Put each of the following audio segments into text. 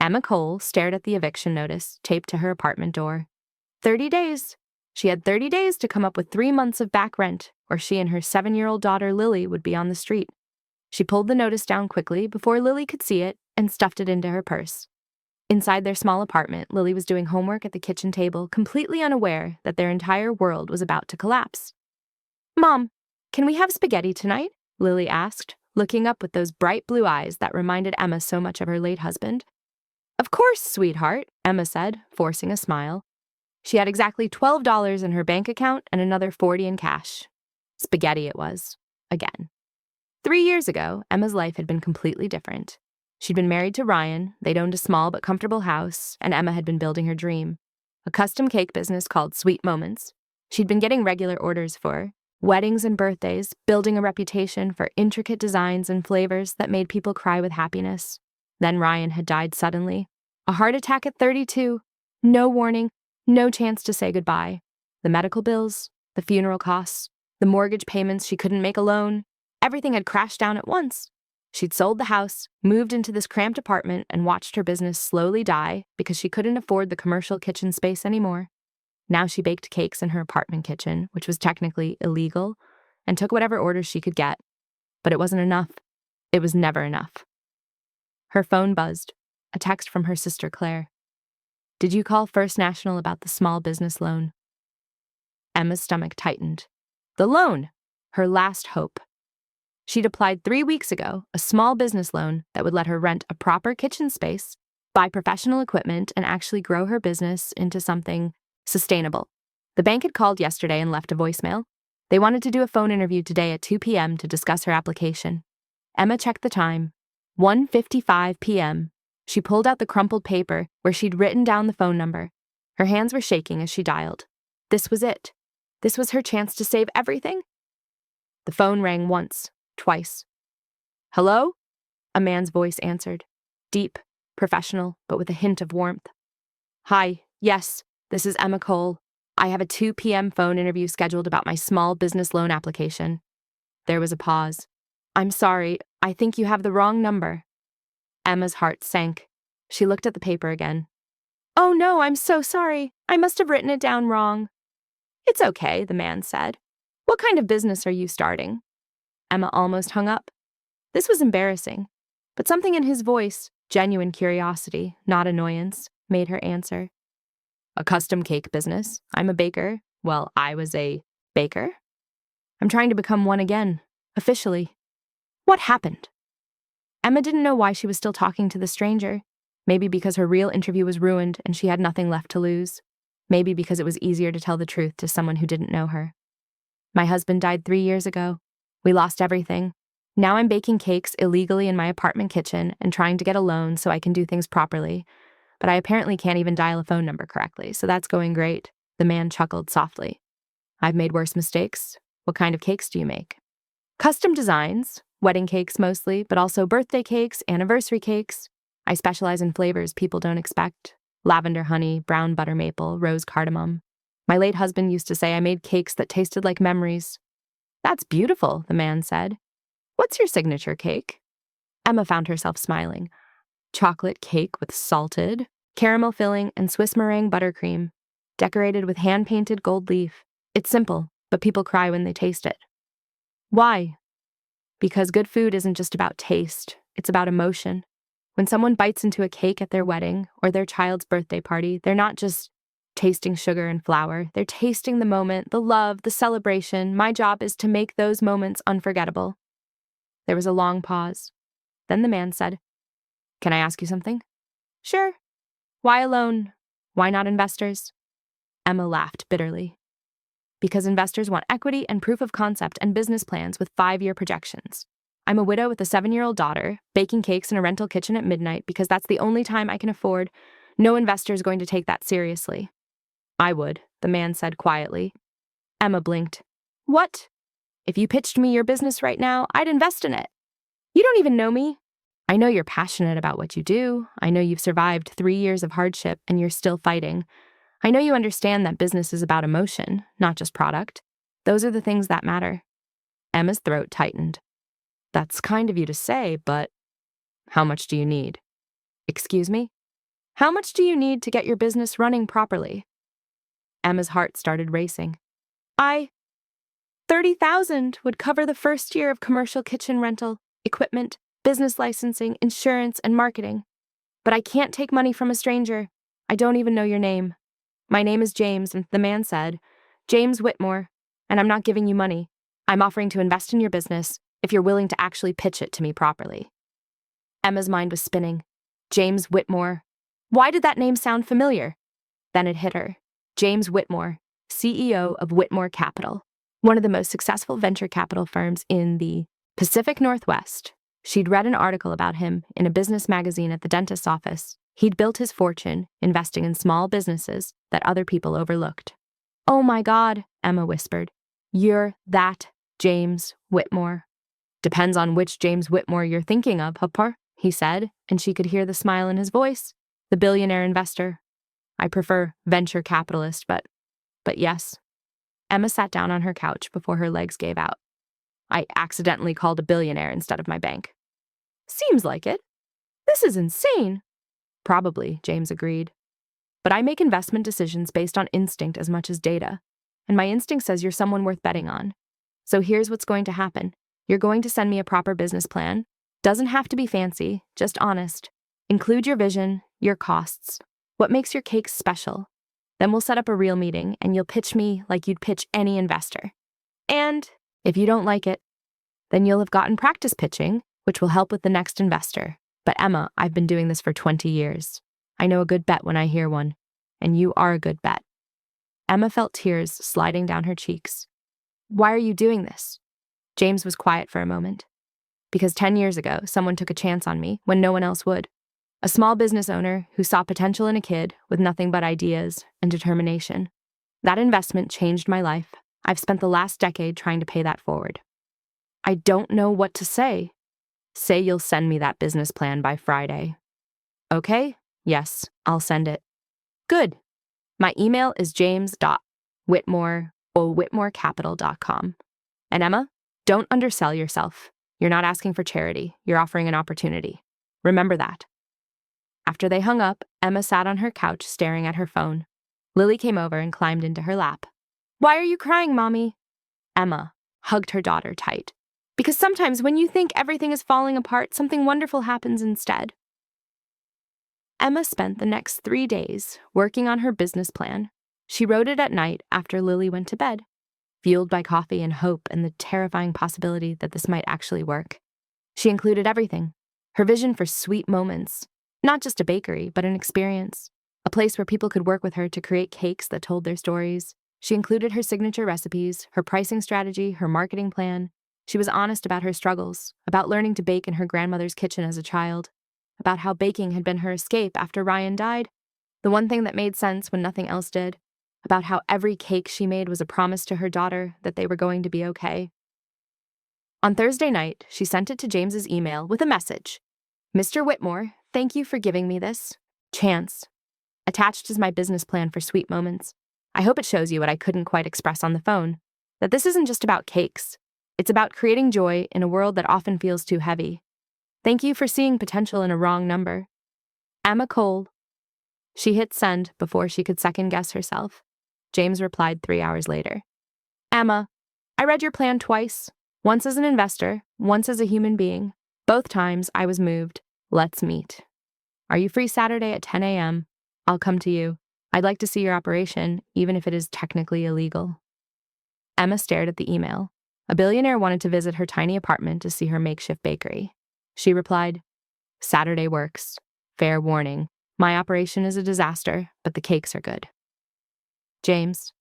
Emma Cole stared at the eviction notice taped to her apartment door. 30 days. She had 30 days to come up with 3 months of back rent, or she and her 7-year-old daughter Lily would be on the street. She pulled the notice down quickly before Lily could see it and stuffed it into her purse. Inside their small apartment, Lily was doing homework at the kitchen table, completely unaware that their entire world was about to collapse. "Mom, can we have spaghetti tonight?" Lily asked, looking up with those bright blue eyes that reminded Emma so much of her late husband. "Of course, sweetheart," Emma said, forcing a smile. She had exactly $12 in her bank account and another 40 in cash. Spaghetti it was. Again. 3 years ago, Emma's life had been completely different. She'd been married to Ryan, they'd owned a small but comfortable house, and Emma had been building her dream. A custom cake business called Sweet Moments. She'd been getting regular orders for weddings and birthdays, building a reputation for intricate designs and flavors that made people cry with happiness. Then Ryan had died suddenly. A heart attack at 32. No warning, no chance to say goodbye. The medical bills, the funeral costs, the mortgage payments she couldn't make alone. Everything had crashed down at once. She'd sold the house, moved into this cramped apartment, and watched her business slowly die because she couldn't afford the commercial kitchen space anymore. Now she baked cakes in her apartment kitchen, which was technically illegal, and took whatever orders she could get. But it wasn't enough. It was never enough. Her phone buzzed. A text from her sister Claire. "Did you call First National about the small business loan?" Emma's stomach tightened. The loan! Her last hope. She'd applied 3 weeks ago, a small business loan that would let her rent a proper kitchen space, buy professional equipment, and actually grow her business into something sustainable. The bank had called yesterday and left a voicemail. They wanted to do a phone interview today at 2 p.m. to discuss her application. Emma checked the time. 1:55 p.m. She pulled out the crumpled paper where she'd written down the phone number. Her hands were shaking as she dialed. This was it. This was her chance to save everything. The phone rang once, twice. "Hello?" A man's voice answered. Deep, professional, but with a hint of warmth. "Hi, yes, this is Emma Cole. I have a 2 p.m. phone interview scheduled about my small business loan application." There was a pause. "I'm sorry, I think you have the wrong number." Emma's heart sank. She looked at the paper again. "Oh no, I'm so sorry. I must have written it down wrong." "It's okay," the man said. "What kind of business are you starting?" Emma almost hung up. This was embarrassing, but something in his voice, genuine curiosity, not annoyance, made her answer. "A custom cake business. I'm a baker. Well, I was a baker. I'm trying to become one again, officially." What happened? Emma didn't know why she was still talking to the stranger. Maybe because her real interview was ruined and she had nothing left to lose. Maybe because it was easier to tell the truth to someone who didn't know her. "My husband died 3 years ago. We lost everything. Now I'm baking cakes illegally in my apartment kitchen and trying to get a loan so I can do things properly. But I apparently can't even dial a phone number correctly, so that's going great." The man chuckled softly. "I've made worse mistakes. What kind of cakes do you make?" "Custom designs. Wedding cakes mostly, but also birthday cakes, anniversary cakes. I specialize in flavors people don't expect. Lavender honey, brown butter maple, rose cardamom. My late husband used to say I made cakes that tasted like memories." "That's beautiful," the man said. "What's your signature cake?" Emma found herself smiling. Chocolate cake with salted, caramel filling, and Swiss meringue buttercream, decorated with hand-painted gold leaf. It's simple, but people cry when they taste it. "Why?" "Because good food isn't just about taste, it's about emotion. When someone bites into a cake at their wedding or their child's birthday party, they're not just tasting sugar and flour. They're tasting the moment, the love, the celebration. My job is to make those moments unforgettable." There was a long pause. Then the man said, "Can I ask you something?" "Sure." "Why alone? Why not investors?" Emma laughed bitterly. "Because investors want equity and proof of concept and business plans with 5-year projections. I'm a widow with a 7-year-old daughter, baking cakes in a rental kitchen at midnight because that's the only time I can afford. No investor is going to take that seriously." "I would," the man said quietly. Emma blinked. "What? If you pitched me your business right now, I'd invest in it. You don't even know me. I know you're passionate about what you do. I know you've survived 3 years of hardship and you're still fighting. I know you understand that business is about emotion, not just product. Those are the things that matter." Emma's throat tightened. "That's kind of you to say, but how much do you need?" "Excuse me?" How much do you need to get your business running properly? Emma's heart started racing. 30,000 would cover the first year of commercial kitchen rental, equipment, business licensing, insurance, and marketing. But I can't take money from a stranger. I don't even know your name. My name is James, and the man said, James Whitmore, and I'm not giving you money. I'm offering to invest in your business if you're willing to actually pitch it to me properly. Emma's mind was spinning. James Whitmore. Why did that name sound familiar? Then it hit her. James Whitmore, CEO of Whitmore Capital, one of the most successful venture capital firms in the Pacific Northwest. She'd read an article about him in a business magazine at the dentist's office. He'd built his fortune investing in small businesses that other people overlooked. Oh my God, Emma whispered. You're that James Whitmore. Depends on which James Whitmore you're thinking of, Hupper, he said, and she could hear the smile in his voice. The billionaire investor. I prefer venture capitalist, but yes. Emma sat down on her couch before her legs gave out. I accidentally called a billionaire instead of my bank. Seems like it. This is insane. Probably, James agreed. But I make investment decisions based on instinct as much as data, and my instinct says you're someone worth betting on. So here's what's going to happen. You're going to send me a proper business plan. Doesn't have to be fancy, just honest. Include your vision, your costs, what makes your cakes special. Then we'll set up a real meeting, and you'll pitch me like you'd pitch any investor. And if you don't like it, then you'll have gotten practice pitching, which will help with the next investor. But Emma, I've been doing this for 20 years. I know a good bet when I hear one, and you are a good bet. Emma felt tears sliding down her cheeks. Why are you doing this? James was quiet for a moment. Because 10 years ago, someone took a chance on me when no one else would. A small business owner who saw potential in a kid with nothing but ideas and determination. That investment changed my life. I've spent the last decade trying to pay that forward. I don't know what to say. Say you'll send me that business plan by Friday. Okay? Yes, I'll send it. Good. My email is james.whitmore@whitmorecapital.com. And Emma, don't undersell yourself. You're not asking for charity. You're offering an opportunity. Remember that. After they hung up, Emma sat on her couch staring at her phone. Lily came over and climbed into her lap. Why are you crying, Mommy? Emma hugged her daughter tight. Because sometimes when you think everything is falling apart, something wonderful happens instead. Emma spent the next 3 days working on her business plan. She wrote it at night after Lily went to bed, fueled by coffee and hope and the terrifying possibility that this might actually work. She included everything. Her vision for sweet moments, not just a bakery, but an experience, a place where people could work with her to create cakes that told their stories. She included her signature recipes, her pricing strategy, her marketing plan. She was honest about her struggles, about learning to bake in her grandmother's kitchen as a child, about how baking had been her escape after Ryan died, the one thing that made sense when nothing else did, about how every cake she made was a promise to her daughter that they were going to be okay. On Thursday night, she sent it to James's email with a message. Mr. Whitmore, thank you for giving me this chance. Attached is my business plan for sweet moments. I hope it shows you what I couldn't quite express on the phone, that this isn't just about cakes. It's about creating joy in a world that often feels too heavy. Thank you for seeing potential in a wrong number. Emma Cole. She hit send before she could second-guess herself. James replied 3 hours later. Emma, I read your plan twice, once as an investor, once as a human being. Both times I was moved. Let's meet. Are you free Saturday at 10 a.m.? I'll come to you. I'd like to see your operation, even if it is technically illegal. Emma stared at the email. A billionaire wanted to visit her tiny apartment to see her makeshift bakery. She replied, Saturday works. Fair warning. My operation is a disaster, but the cakes are good. James,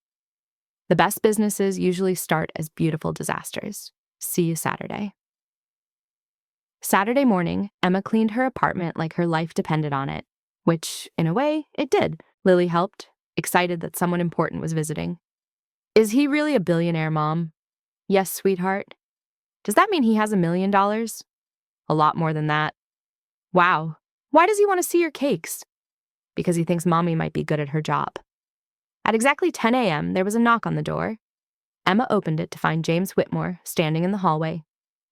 the best businesses usually start as beautiful disasters. See you Saturday. Saturday morning, Emma cleaned her apartment like her life depended on it, which, in a way, it did. Lily helped, excited that someone important was visiting. Is he really a billionaire, Mom? Yes, sweetheart. Does that mean he has $1 million? A lot more than that. Wow. Why does he want to see your cakes? Because he thinks Mommy might be good at her job. At exactly 10 a.m., there was a knock on the door. Emma opened it to find James Whitmore standing in the hallway.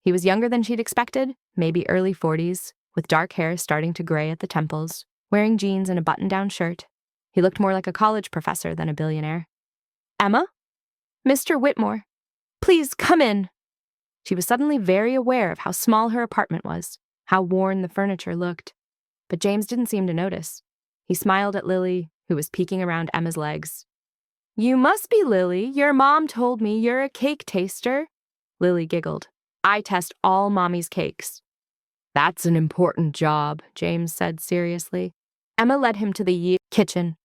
He was younger than she'd expected, maybe early 40s, with dark hair starting to gray at the temples, wearing jeans and a button-down shirt. He looked more like a college professor than a billionaire. "Emma? Mr. Whitmore, please come in." She was suddenly very aware of how small her apartment was, how worn the furniture looked. But James didn't seem to notice. He smiled at Lily, who was peeking around Emma's legs. "You must be Lily. Your mom told me you're a cake taster." Lily giggled. "I test all Mommy's cakes." "That's an important job," James said seriously. Emma led him to the kitchen.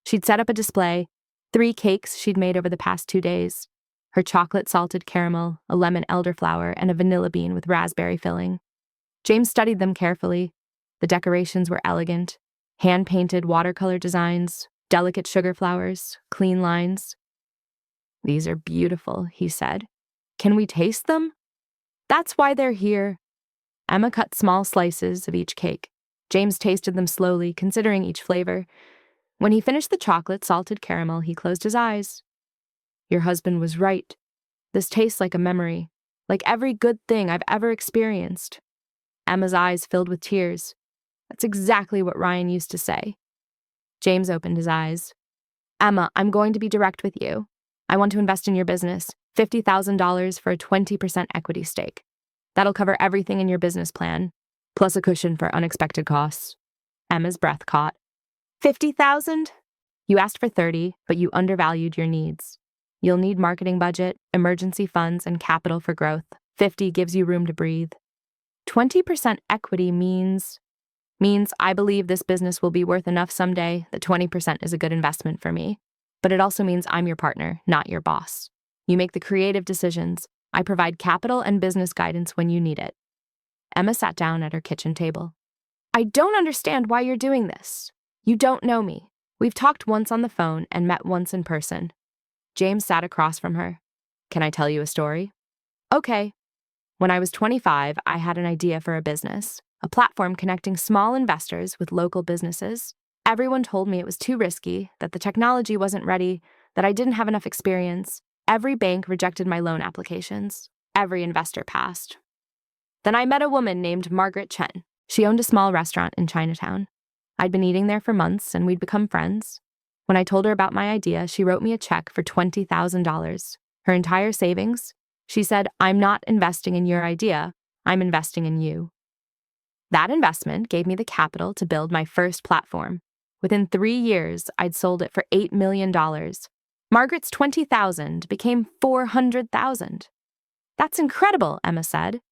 She'd set up a display, 3 cakes she'd made over the past 2 days. Her chocolate salted caramel, a lemon elderflower, and a vanilla bean with raspberry filling. James studied them carefully. The decorations were elegant. Hand-painted watercolor designs, delicate sugar flowers, clean lines. "These are beautiful," he said. "Can we taste them?" "That's why they're here." Emma cut small slices of each cake. James tasted them slowly, considering each flavor. When he finished the chocolate salted caramel, he closed his eyes. "Your husband was right. This tastes like a memory, like every good thing I've ever experienced." Emma's eyes filled with tears. "That's exactly what Ryan used to say." James opened his eyes. "Emma, I'm going to be direct with you. I want to invest in your business, $50,000 for a 20% equity stake. That'll cover everything in your business plan, plus a cushion for unexpected costs." Emma's breath caught. "50,000? You asked for 30, but you undervalued your needs. You'll need marketing budget, emergency funds, and capital for growth. 50 gives you room to breathe. 20% equity means I believe this business will be worth enough someday that 20% is a good investment for me. But it also means I'm your partner, not your boss. You make the creative decisions. I provide capital and business guidance when you need it." Emma sat down at her kitchen table. "I don't understand why you're doing this. You don't know me. We've talked once on the phone and met once in person." James sat across from her. "Can I tell you a story?" "Okay." "When I was 25, I had an idea for a business, a platform connecting small investors with local businesses. Everyone told me it was too risky, that the technology wasn't ready, that I didn't have enough experience. Every bank rejected my loan applications. Every investor passed. Then I met a woman named Margaret Chen. She owned a small restaurant in Chinatown. I'd been eating there for months, and we'd become friends. When I told her about my idea, she wrote me a check for $20,000. Her entire savings. She said, "I'm not investing in your idea. I'm investing in you." That investment gave me the capital to build my first platform. Within 3 years, I'd sold it for $8 million. Margaret's $20,000 became $400,000. "That's incredible," Emma said.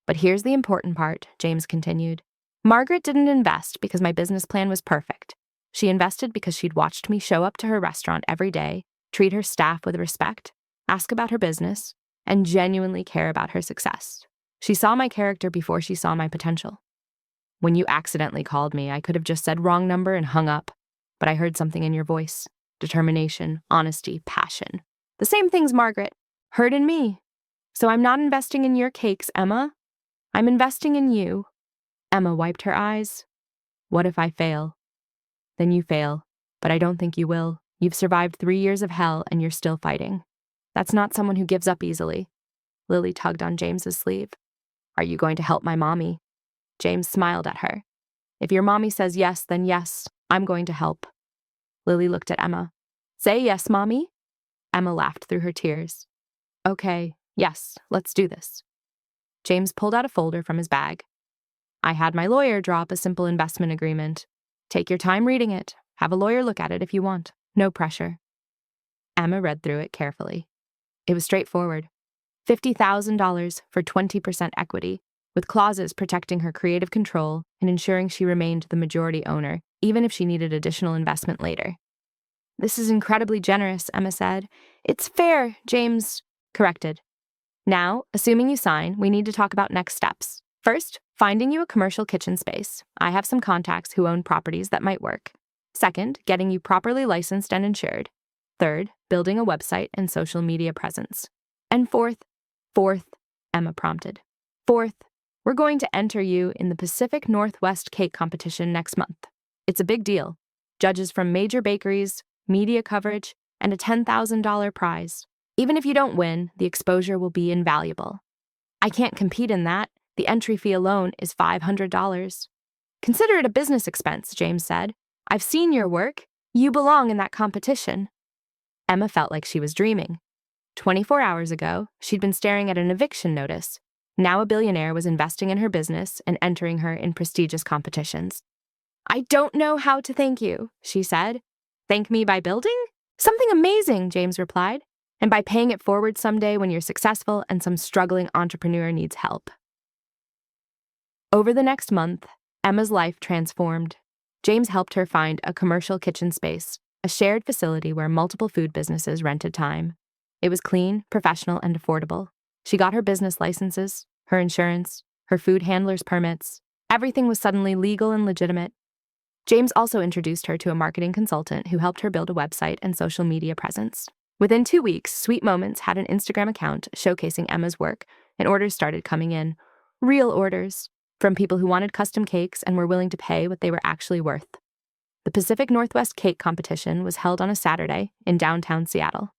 "But here's the important part," James continued. "Margaret didn't invest because my business plan was perfect. She invested because she'd watched me show up to her restaurant every day, treat her staff with respect, ask about her business, and genuinely care about her success. She saw my character before she saw my potential. When you accidentally called me, I could have just said wrong number and hung up, but I heard something in your voice. Determination, honesty, passion. The same things Margaret heard in me. So I'm not investing in your cakes, Emma. I'm investing in you." Emma wiped her eyes. "What if I fail?" "Then you fail, but I don't think you will. You've survived 3 years of hell and you're still fighting. That's not someone who gives up easily." Lily tugged on James's sleeve. "Are you going to help my mommy?" James smiled at her. "If your mommy says yes, then yes, I'm going to help." Lily looked at Emma. "Say yes, Mommy." Emma laughed through her tears. "Okay, yes, let's do this." James pulled out a folder from his bag. "I had my lawyer draw up a simple investment agreement. Take your time reading it. Have a lawyer look at it if you want. No pressure." Emma read through it carefully. It was straightforward. $50,000 for 20% equity, with clauses protecting her creative control and ensuring she remained the majority owner, even if she needed additional investment later. "This is incredibly generous," Emma said. "It's fair," James corrected. "Now, assuming you sign, we need to talk about next steps. First, finding you a commercial kitchen space. I have some contacts who own properties that might work. Second, getting you properly licensed and insured. Third, building a website and social media presence. And fourth, Emma prompted. Fourth, we're going to enter you in the Pacific Northwest Cake Competition next month. It's a big deal. Judges from major bakeries, media coverage, and a $10,000 prize. Even if you don't win, the exposure will be invaluable. I can't compete in that. The entry fee alone is $500. Consider it a business expense, James said. I've seen your work. You belong in that competition. Emma felt like she was dreaming. 24 hours ago, she'd been staring at an eviction notice. Now a billionaire was investing in her business and entering her in prestigious competitions. I don't know how to thank you, she said. Thank me by building? Something amazing, James replied, and by paying it forward someday when you're successful and some struggling entrepreneur needs help. Over the next month, Emma's life transformed. James helped her find a commercial kitchen space, a shared facility where multiple food businesses rented time. It was clean, professional, and affordable. She got her business licenses, her insurance, her food handler's permits. Everything was suddenly legal and legitimate. James also introduced her to a marketing consultant who helped her build a website and social media presence. Within 2 weeks, Sweet Moments had an Instagram account showcasing Emma's work, and orders started coming in. Real orders, from people who wanted custom cakes and were willing to pay what they were actually worth. The Pacific Northwest Cake Competition was held on a Saturday in downtown Seattle.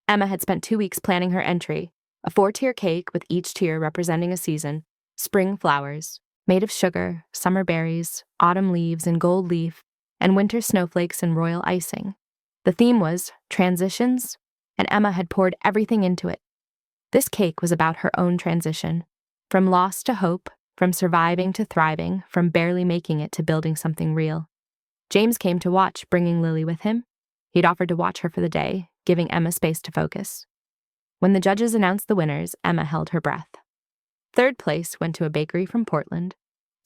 Emma had spent 2 weeks planning her entry, a 4-tier cake with each tier representing a season, spring flowers, made of sugar, summer berries, autumn leaves and gold leaf, and winter snowflakes and royal icing. The theme was transitions, and Emma had poured everything into it. This cake was about her own transition, from loss to hope, from surviving to thriving, from barely making it to building something real. James came to watch, bringing Lily with him. He'd offered to watch her for the day, giving Emma space to focus. When the judges announced the winners, Emma held her breath. 3rd place went to a bakery from Portland.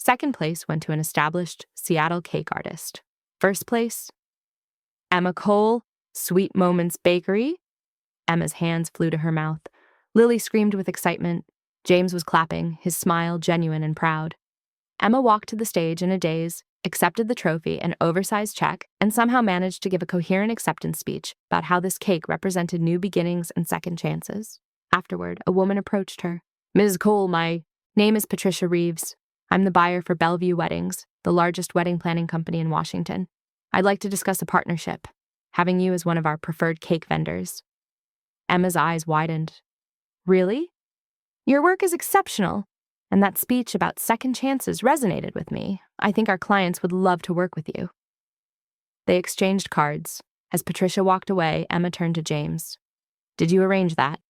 2nd place went to an established Seattle cake artist. 1st place, Emma Cole, Sweet Moments Bakery. Emma's hands flew to her mouth. Lily screamed with excitement. James was clapping, his smile genuine and proud. Emma walked to the stage in a daze, accepted the trophy and oversized check, and somehow managed to give a coherent acceptance speech about how this cake represented new beginnings and second chances. Afterward, a woman approached her. Ms. Cole, my name is Patricia Reeves. I'm the buyer for Bellevue Weddings, the largest wedding planning company in Washington. I'd like to discuss a partnership, having you as one of our preferred cake vendors. Emma's eyes widened. Really? Your work is exceptional, and that speech about second chances resonated with me. I think our clients would love to work with you. They exchanged cards. As Patricia walked away, Emma turned to James. Did you arrange that?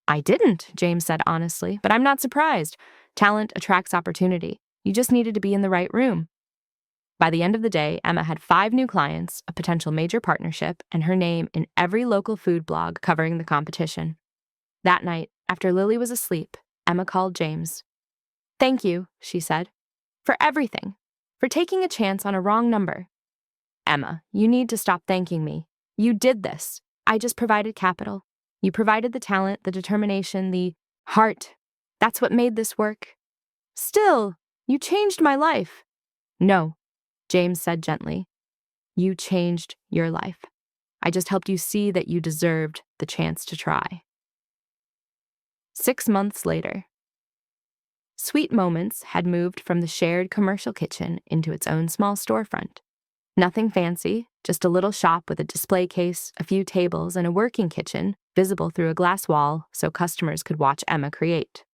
I didn't, James said honestly, but I'm not surprised. Talent attracts opportunity. You just needed to be in the right room. By the end of the day, Emma had 5 new clients, a potential major partnership, and her name in every local food blog covering the competition. That night, after Lily was asleep, Emma called James. Thank you, she said, for everything, for taking a chance on a wrong number. Emma, you need to stop thanking me. You did this. I just provided capital. You provided the talent, the determination, the heart. That's what made this work. Still, you changed my life. No, James said gently. You changed your life. I just helped you see that you deserved the chance to try. 6 months later. Sweet Moments had moved from the shared commercial kitchen into its own small storefront. Nothing fancy, just a little shop with a display case, a few tables, and a working kitchen visible through a glass wall so customers could watch Emma create.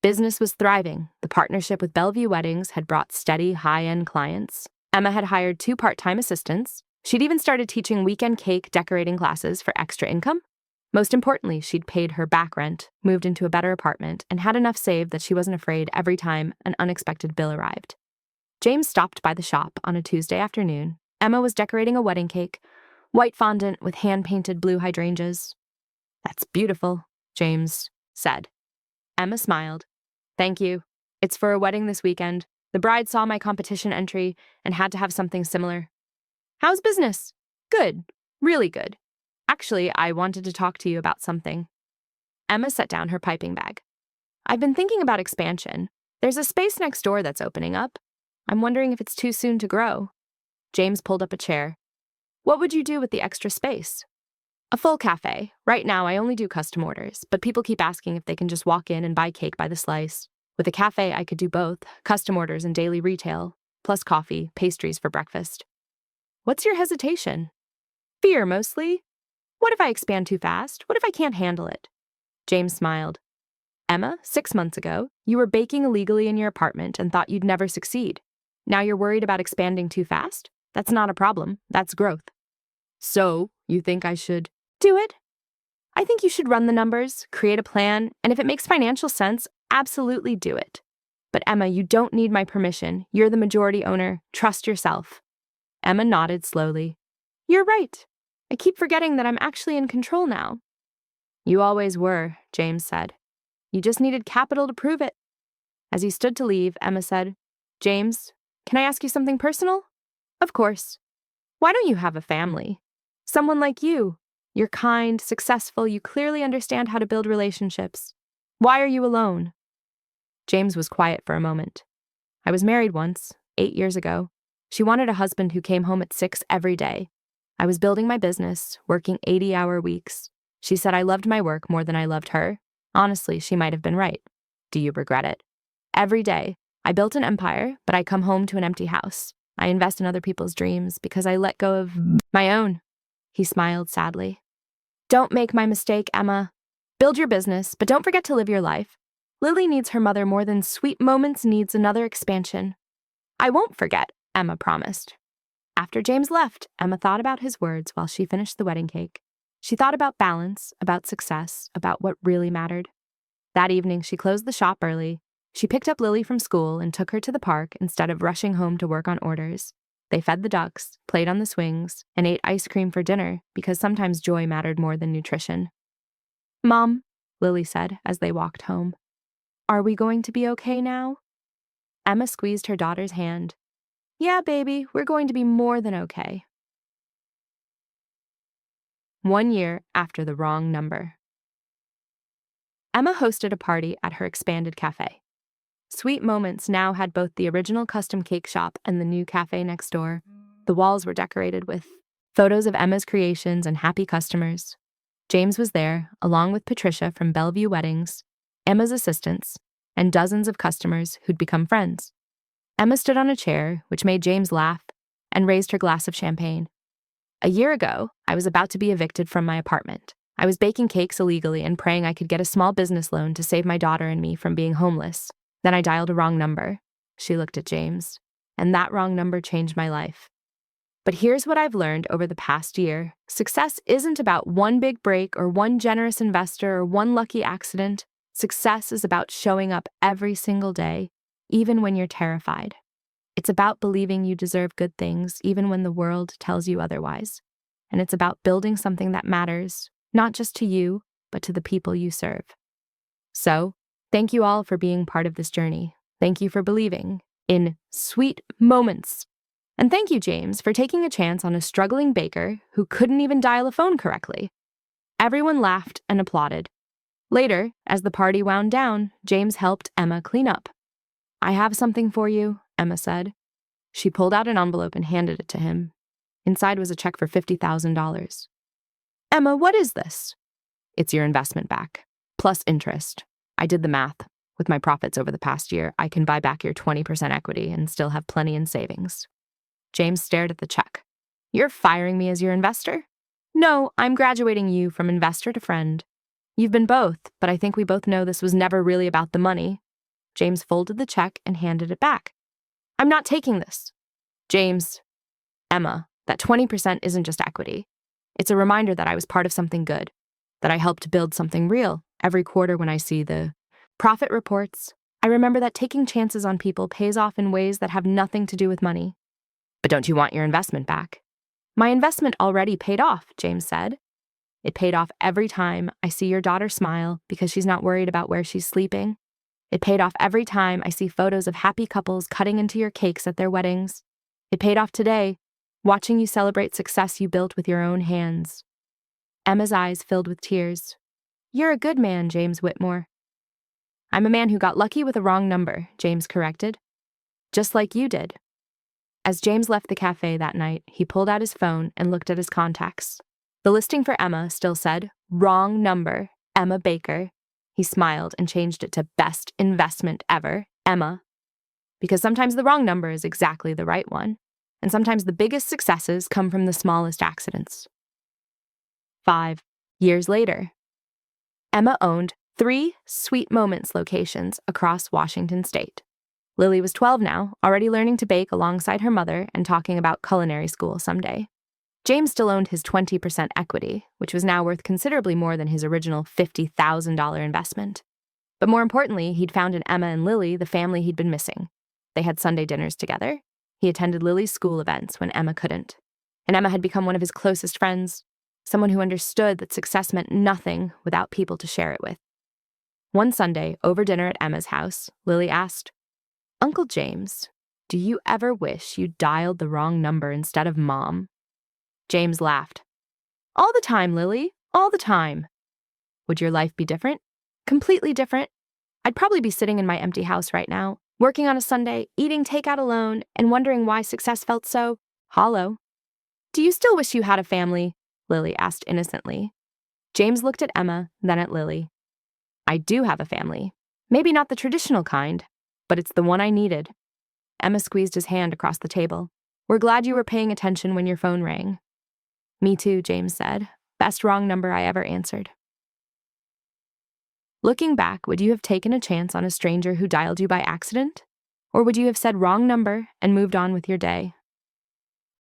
Business was thriving. The partnership with Bellevue Weddings had brought steady, high-end clients. Emma had hired 2 part-time assistants. She'd even started teaching weekend cake decorating classes for extra income. Most importantly, she'd paid her back rent, moved into a better apartment, and had enough saved that she wasn't afraid every time an unexpected bill arrived. James stopped by the shop on a Tuesday afternoon. Emma was decorating a wedding cake, white fondant with hand-painted blue hydrangeas. That's beautiful, James said. Emma smiled. Thank you. It's for a wedding this weekend. The bride saw my competition entry and had to have something similar. How's business? Good. Really good. Actually, I wanted to talk to you about something. Emma set down her piping bag. I've been thinking about expansion. There's a space next door that's opening up. I'm wondering if it's too soon to grow. James pulled up a chair. What would you do with the extra space? A full cafe. Right now, I only do custom orders, but people keep asking if they can just walk in and buy cake by the slice. With a cafe, I could do both, custom orders and daily retail, plus coffee, pastries for breakfast. What's your hesitation? Fear, mostly. What if I expand too fast? What if I can't handle it? James smiled. Emma, 6 months ago, you were baking illegally in your apartment and thought you'd never succeed. Now you're worried about expanding too fast? That's not a problem. That's growth. So, you think I should do it? I think you should run the numbers, create a plan, and if it makes financial sense, absolutely do it. But Emma, you don't need my permission. You're the majority owner. Trust yourself. Emma nodded slowly. You're right. I keep forgetting that I'm actually in control now. You always were, James said. You just needed capital to prove it. As he stood to leave, Emma said, James, can I ask you something personal? Of course. Why don't you have a family? Someone like you. You're kind, successful, you clearly understand how to build relationships. Why are you alone? James was quiet for a moment. I was married once, 8 years ago. She wanted a husband who came home at 6 every day. I was building my business, working 80-hour weeks. She said I loved my work more than I loved her. Honestly, she might have been right. Do you regret it? Every day, I built an empire, but I come home to an empty house. I invest in other people's dreams because I let go of my own. He smiled sadly. Don't make my mistake, Emma. Build your business, but don't forget to live your life. Lily needs her mother more than Sweet Moments needs another expansion. I won't forget, Emma promised. After James left, Emma thought about his words while she finished the wedding cake. She thought about balance, about success, about what really mattered. That evening, she closed the shop early. She picked up Lily from school and took her to the park instead of rushing home to work on orders. They fed the ducks, played on the swings, and ate ice cream for dinner because sometimes joy mattered more than nutrition. Mom, Lily said as they walked home, are we going to be okay now? Emma squeezed her daughter's hand. Yeah, baby, we're going to be more than okay. 1 year after the wrong number. Emma hosted a party at her expanded cafe. Sweet Moments now had both the original custom cake shop and the new cafe next door. The walls were decorated with photos of Emma's creations and happy customers. James was there, along with Patricia from Bellevue Weddings, Emma's assistants, and dozens of customers who'd become friends. Emma stood on a chair, which made James laugh, and raised her glass of champagne. A year ago, I was about to be evicted from my apartment. I was baking cakes illegally and praying I could get a small business loan to save my daughter and me from being homeless. Then I dialed a wrong number. She looked at James, and that wrong number changed my life. But here's what I've learned over the past year. Success isn't about one big break or one generous investor or one lucky accident. Success is about showing up every single day, even when you're terrified. It's about believing you deserve good things, even when the world tells you otherwise. And it's about building something that matters, not just to you, but to the people you serve. So, thank you all for being part of this journey. Thank you for believing in sweet moments. And thank you, James, for taking a chance on a struggling baker who couldn't even dial a phone correctly. Everyone laughed and applauded. Later, as the party wound down, James helped Emma clean up. I have something for you, Emma said. She pulled out an envelope and handed it to him. Inside was a check for $50,000. Emma, what is this? It's your investment back, plus interest. I did the math. With my profits over the past year, I can buy back your 20% equity and still have plenty in savings. James stared at the check. You're firing me as your investor? No, I'm graduating you from investor to friend. You've been both, but I think we both know this was never really about the money. James folded the check and handed it back. I'm not taking this. James, Emma, that 20% isn't just equity. It's a reminder that I was part of something good, that I helped build something real. Every quarter when I see the profit reports, I remember that taking chances on people pays off in ways that have nothing to do with money. But don't you want your investment back? My investment already paid off, James said. It paid off every time I see your daughter smile because she's not worried about where she's sleeping. It paid off every time I see photos of happy couples cutting into your cakes at their weddings. It paid off today, watching you celebrate success you built with your own hands. Emma's eyes filled with tears. You're a good man, James Whitmore. I'm a man who got lucky with a wrong number, James corrected. Just like you did. As James left the cafe that night, he pulled out his phone and looked at his contacts. The listing for Emma still said, wrong number, Emma Baker. He smiled and changed it to best investment ever, Emma. Because sometimes the wrong number is exactly the right one, and sometimes the biggest successes come from the smallest accidents. 5 years later, Emma owned 3 Sweet Moments locations across Washington state. Lily was 12 now, already learning to bake alongside her mother and talking about culinary school someday. James still owned his 20% equity, which was now worth considerably more than his original $50,000 investment. But more importantly, he'd found in Emma and Lily the family he'd been missing. They had Sunday dinners together. He attended Lily's school events when Emma couldn't. And Emma had become one of his closest friends, someone who understood that success meant nothing without people to share it with. One Sunday, over dinner at Emma's house, Lily asked, "Uncle James, do you ever wish you dialed the wrong number instead of Mom?" James laughed. "All the time, Lily, all the time." "Would your life be different?" "Completely different. I'd probably be sitting in my empty house right now, working on a Sunday, eating takeout alone, and wondering why success felt so hollow." "Do you still wish you had a family?" Lily asked innocently. James looked at Emma, then at Lily. "I do have a family. Maybe not the traditional kind, but it's the one I needed." Emma squeezed his hand across the table. "We're glad you were paying attention when your phone rang." "Me too," James said. "Best wrong number I ever answered." Looking back, would you have taken a chance on a stranger who dialed you by accident? Or would you have said wrong number and moved on with your day?